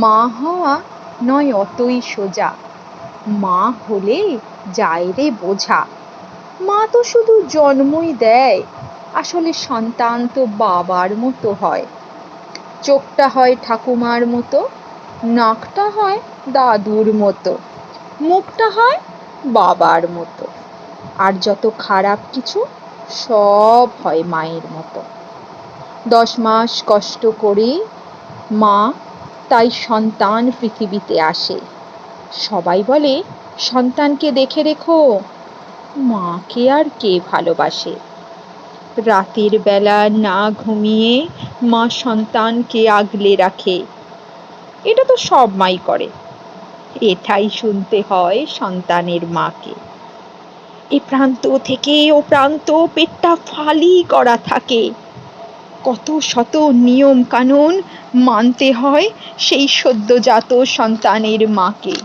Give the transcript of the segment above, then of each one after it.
মা হওয়া নয় অতই সোজা, মা হলে যায় রে বোঝা। মা তো শুধু জন্মই দেয়, আসলে সন্তান তো বাবার মতো হয়। চোখটা হয় ঠাকুমার মতো, নাকটা হয় দাদুর মতো, মুখটা হয় বাবার মতো, আর যত খারাপ কিছু সব হয় মায়ের মতো। 10 মাস কষ্ট করে মা তাই সন্তান পৃথিবীতে আসে। সবাই বলে সন্তানকে দেখে রেখো, মাকে আর কে ভালোবাসে। রাতের বেলা না ঘুমিয়ে মা সন্তানকে আগলে রাখে। এটা তো সব মাই করে, এটাই শুনতে হয় সন্তানের মাকে। এ প্রান্ত থেকে ও প্রান্ত পেটটা ফালি করা থাকে, কত শত নিয়ম কানুন মানতে হয় সেই সদ্যজাত সন্তানের মাকে।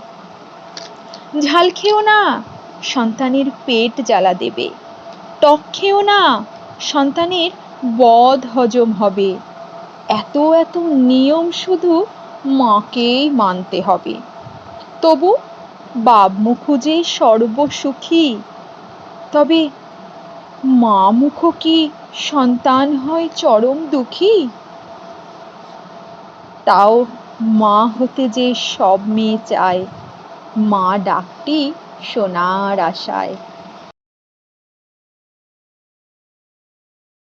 ঝাল খেও না, সন্তানের পেট জ্বালা দেবে। টক খেও না, সন্তানের বদ হজম হবে। এত এত নিয়ম শুধু মাকেই মানতে হবে। তবু বাপ মুখো যে সর্বসুখী, তবে মা মুখো কি সন্তান হয় চরম দুঃখী? তাও মা হতে যে সব মেয়ে চায়, মা ডাকটি শোনার আশায়।